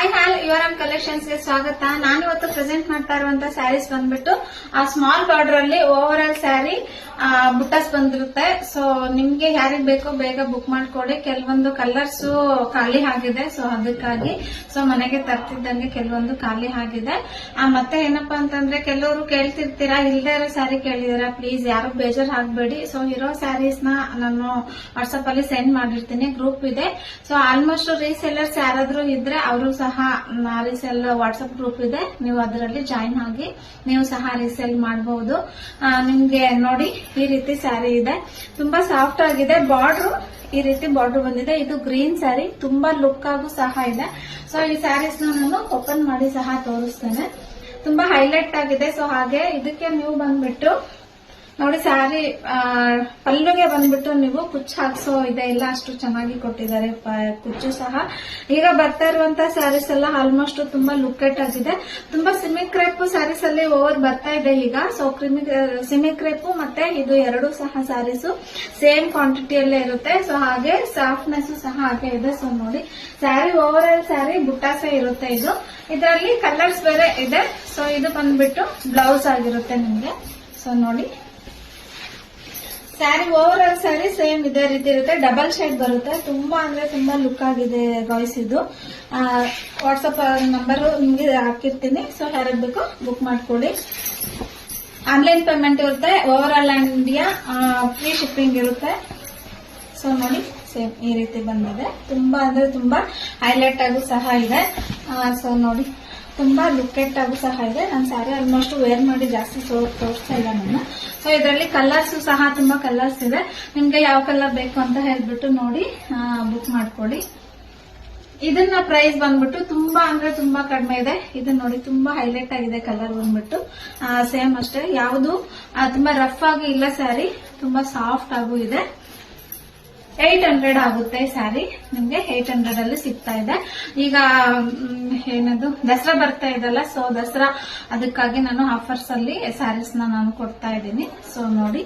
Hi ಯುವರಾಮ್ collections ಗೆ ಸ್ವಾಗತ. ನಾನಿವತ್ತು ಪ್ರೆಸೆಂಟ್ ಮಾಡ್ತಾ ಇರುವಂತ ಸ್ಯಾರೀಸ್ ಬಂದ್ಬಿಟ್ಟು ಆ ಸ್ಮಾಲ್ ಬಾರ್ಡರ್ ಅಲ್ಲಿ ಓವರ್ ಆಲ್ ಸ್ಯಾರಿ ಬುಟ್ಟಾಸ್ ಬಂದಿರುತ್ತೆ. ಸೊ ನಿಮ್ಗೆ ಯಾರಿಗ್ ಬೇಕೋ ಬೇಗ ಬುಕ್ ಮಾಡ್ಕೊಳ್ಳಿ. ಕೆಲವೊಂದು ಕಲರ್ಸ್ ಖಾಲಿ ಆಗಿದೆ, ಸೊ ಅದಕ್ಕಾಗಿ ಸೊ ಮನೆಗೆ ತರ್ತಿದ್ದಂಗೆ ಕೆಲವೊಂದು ಖಾಲಿ ಆಗಿದೆ. ಮತ್ತೆ ಏನಪ್ಪಾ ಅಂತಂದ್ರೆ ಕೆಲವರು ಕೇಳ್ತಿರ್ತೀರಾ, ಇಲ್ದೇ ಇರೋ ಸ್ಯಾರಿ ಕೇಳಿದಿರಾ, ಪ್ಲೀಸ್ ಯಾರು ಬೇಜಾರ್ ಆಗ್ಬೇಡಿ. ಸೊ ಇರೋ ಸ್ಯಾರೀಸ್ ನ ನಾನು ವಾಟ್ಸ್ಆಪ್ ಅಲ್ಲಿ ಸೆಂಡ್ ಮಾಡಿರ್ತೀನಿ, ಗ್ರೂಪ್ ಇದೆ. ಸೊ ಆಲ್ಮೋಸ್ಟ್ ರೀಸೆಲ್ಲರ್ಸ್ ಯಾರಾದ್ರೂ ಇದ್ರೆ ಅವರು ಸಹ ರೀಸೆಲ್ ವಾಟ್ಸ್ಆಪ್ ಗ್ರೂಪ್ ಇದೆ, ನೀವು ಅದರಲ್ಲಿ ಜಾಯಿನ್ ಆಗಿ ನೀವು ಸಹ ರೀಸೆಲ್ ಮಾಡಬಹುದು. ನಿಮ್ಗೆ ನೋಡಿ ಈ ರೀತಿ ಸ್ಯಾರಿ ಇದೆ, ತುಂಬಾ ಸಾಫ್ಟ್ ಆಗಿದೆ. ಬಾರ್ಡರ್ ಈ ರೀತಿ ಬಾರ್ಡರ್ ಬಂದಿದೆ. ಇದು ಗ್ರೀನ್ ಸ್ಯಾರಿ, ತುಂಬಾ ಲುಕ್ ಆಗು ಸಹ ಇದೆ. ಸೊ ಈ ಸ್ಯಾರೀಸ್ ನಾನು ಓಪನ್ ಮಾಡಿ ಸಹ ತೋರಿಸ್ತೇನೆ, ತುಂಬಾ ಹೈಲೈಟ್ ಆಗಿದೆ. ಸೊ ಹಾಗೆ ಇದಕ್ಕೆ ನೀವು ಬಂದ್ಬಿಟ್ಟು ನೋಡಿ, ಸ್ಯಾರಿ ಪಲ್ಲುಗೆ ಬಂದ್ಬಿಟ್ಟು ನೀವು ಕುಚ್ಚು ಹಾಕ್ಸೋ ಇದೆ ಇಲ್ಲ, ಅಷ್ಟು ಚೆನ್ನಾಗಿ ಕೊಟ್ಟಿದ್ದಾರೆ ಕುಚ್ಚು ಸಹ. ಈಗ ಬರ್ತಾ ಇರುವಂತ ಸ್ಯಾರೀಸ್ ಎಲ್ಲ ಆಲ್ಮೋಸ್ಟ್ ತುಂಬಾ ಲುಕೆಟ್ ಆಗಿದೆ. ತುಂಬಾ ಸಿಮಿ ಕ್ರೇಪ್ ಸ್ಯಾರೀಸ್ ಅಲ್ಲಿ ಓವರ್ ಬರ್ತಾ ಇದೆ ಈಗ. ಸೊ ಸಿಮಿ ಕ್ರೇಪ್ ಮತ್ತೆ ಇದು ಎರಡು ಸಹ ಸ್ಯಾರೀಸ್ ಸೇಮ್ ಕ್ವಾಂಟಿಟಿಯಲ್ಲೇ ಇರುತ್ತೆ. ಸೊ ಹಾಗೆ ಸಾಫ್ಟ್ನೆಸ್ ಸಹ ಹಾಗೆ ಇದೆ. ಸೊ ನೋಡಿ, ಸ್ಯಾರಿ ಓವರ್ ಆಲ್ ಸ್ಯಾರಿ ಬುಟ್ಟಾಸೆ ಇರುತ್ತೆ. ಇದು ಇದರಲ್ಲಿ ಕಲರ್ಸ್ ಬೇರೆ ಇದೆ. ಸೊ ಇದು ಬಂದ್ಬಿಟ್ಟು ಬ್ಲೌಸ್ ಆಗಿರುತ್ತೆ ನಿಮ್ಗೆ. ಸೊ ನೋಡಿ, sari over all sari same ಇದೇ ರೀತಿ ಇರುತ್ತೆ, ಡಬಲ್ ಶೇಡ್ ಬರುತ್ತೆ. ತುಂಬಾ ಅಂದ್ರೆ ತುಂಬಾ ಲುಕ್ ಆಗಿದೆ ಗಾಯ್ಸ್. ಇದು ವಾಟ್ಸ್ಆಪ್ ನಂಬರ್ ನಿಮ್ಗೆ ಹಾಕಿರ್ತೀನಿ. ಸೊ ಯಾರಿಗೆ ಬೇಕೋ ಬುಕ್ ಮಾಡ್ಕೊಳ್ಳಿ. ಆನ್ಲೈನ್ ಪೇಮೆಂಟ್ ಇರುತ್ತೆ, over all India free shipping ಇರುತ್ತೆ. ಸೊ ನೋಡಿ, ಸೇಮ್ ಈ ರೀತಿ ಬಂದಿದೆ. ತುಂಬಾ ಅಂದ್ರೆ ತುಂಬಾ ಹೈಲೈಟ್ ಆಗು ಸಹ ಇದೆ. ಸೊ ನೋಡಿ, ತುಂಬಾ ಲುಕೆಟ್ ಆಗು ಸಹ ಇದೆ. ನಾನು ಸ್ಯಾರಿ ಆಲ್ಮೋಸ್ಟ್ ವೇರ್ ಮಾಡಿ ಜಾಸ್ತಿ ತೋರಿಸ್ತಾ ಇಲ್ಲ ನಾನು. ಸೊ ಇದರಲ್ಲಿ ಕಲರ್ಸ್ ಸಹ ತುಂಬಾ ಕಲರ್ಸ್ ಇದೆ. ನಿಮ್ಗೆ ಯಾವ ಕಲರ್ ಬೇಕು ಅಂತ ಹೇಳ್ಬಿಟ್ಟು ನೋಡಿ ಬುಕ್ ಮಾಡ್ಕೊಳ್ಳಿ. ಇದನ್ನ ಪ್ರೈಸ್ ಬಂದ್ಬಿಟ್ಟು ತುಂಬಾ ಅಂದ್ರೆ ತುಂಬಾ ಕಡಿಮೆ ಇದೆ. ಇದು ನೋಡಿ, ತುಂಬಾ ಹೈಲೈಟ್ ಆಗಿದೆ ಕಲರ್ ಬಂದ್ಬಿಟ್ಟು. ಸೇಮ್ ಅಷ್ಟೇ, ಯಾವುದು ತುಂಬಾ ರಫ್ ಆಗಿ ಇಲ್ಲ ಸ್ಯಾರಿ, ತುಂಬಾ ಸಾಫ್ಟ್ ಆಗು ಇದೆ. 800 ಆಗುತ್ತೆ ಸ್ಯಾರಿ, ನಿಮ್ಗೆ 800 ಅಲ್ಲಿ ಸಿಗ್ತಾ ಇದೆ. ಈಗ ಏನದು ದಸರಾ ಬರ್ತಾ ಇದಲ್ಲ, ಸೊ ದಸರಾ ಅದಕ್ಕಾಗಿ ನಾನು ಆಫರ್ಸ್ ಅಲ್ಲಿ ಸ್ಯಾರೀಸ್ ನಾನು ಕೊಡ್ತಾ ಇದ್ದೀನಿ. ಸೊ ನೋಡಿ,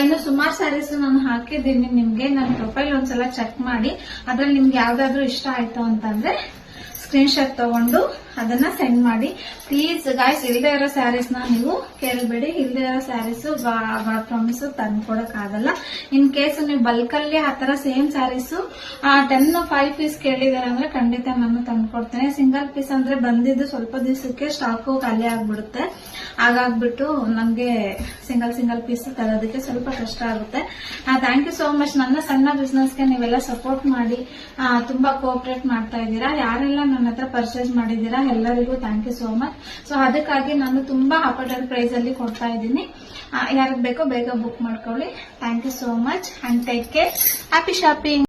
ಇನ್ನು ಸುಮಾರು ಸ್ಯಾರೀಸ್ ನಾನು ಹಾಕಿದ್ದೀನಿ ನಿಮ್ಗೆ. ನನ್ನ ಪ್ರೊಫೈಲ್ ಒಂದ್ಸಲ ಚೆಕ್ ಮಾಡಿ, ಅದ್ರಲ್ಲಿ ನಿಮ್ಗೆ ಯಾವ್ದಾದ್ರು ಇಷ್ಟ ಆಯ್ತು ಅಂತಂದ್ರೆ ಸ್ಕ್ರೀನ್ ಶಾಟ್ ತಗೊಂಡು ಅದನ್ನ ಸೆಂಡ್ ಮಾಡಿ. ಪ್ಲೀಸ್ ಗಾಯ್ಸ್, ಇಲ್ದೇ ಇರೋ ಸ್ಯಾರೀಸ್ ನ ನೀವು ಕೇಳಬೇಡಿ. ಇಲ್ದೇ ಇರೋ ಸ್ಯಾರೀಸ್ ಪ್ರಾಮಿಸ್ ತಂದ್ಕೊಡಕ್ ಆಗಲ್ಲ. ಇನ್ ಕೇಸ್ ನೀವು ಬಲ್ಕ್ ಅಲ್ಲಿ ಆತರ ಸೇಮ್ ಸ್ಯಾರೀಸ್ 5 ಪೀಸ್ ಕೇಳಿದಾರೆ ಅಂದ್ರೆ ಖಂಡಿತ ನಾನು ತಂದ್ಕೊಡ್ತೇನೆ. ಸಿಂಗಲ್ ಪೀಸ್ ಅಂದ್ರೆ ಬಂದಿದ್ದು ಸ್ವಲ್ಪ ದಿವಸಕ್ಕೆ ಸ್ಟಾಕು ಖಾಲಿ ಆಗ್ಬಿಡುತ್ತೆ. ಹಾಗಾಗ್ಬಿಟ್ಟು ನಮ್ಗೆ ಸಿಂಗಲ್ ಪೀಸ್ ತರೋದಕ್ಕೆ ಸ್ವಲ್ಪ ಕಷ್ಟ ಆಗುತ್ತೆ. Thank you so much. ನನ್ನ ಸಣ್ಣ ಬಿಸ್ನೆಸ್ಗೆ ನೀವೆಲ್ಲ ಸಪೋರ್ಟ್ ಮಾಡಿ ತುಂಬಾ ಕೋಆಪರೇಟ್ ಮಾಡ್ತಾ ಇದ್ದೀರಾ. ಯಾರೆಲ್ಲ ನನ್ನ ಹತ್ರ ಪರ್ಚೇಸ್ ಮಾಡಿದೀರಾ ಎಲ್ಲರಿಗೂ thank you so much. So ಅದಕ್ಕಾಗಿ ನಾನು ತುಂಬಾ ಅಫೋರ್ಡಬಲ್ ಪ್ರೈಸ್ ಅಲ್ಲಿ ಕೊಡ್ತಾ ಇದ್ದೀನಿ. ಯಾರಿಗೆ ಬೇಕೋ ಬೇಗ ಬುಕ್ ಮಾಡ್ಕೊಳ್ಳಿ. Thank you so much and take care. Happy shopping.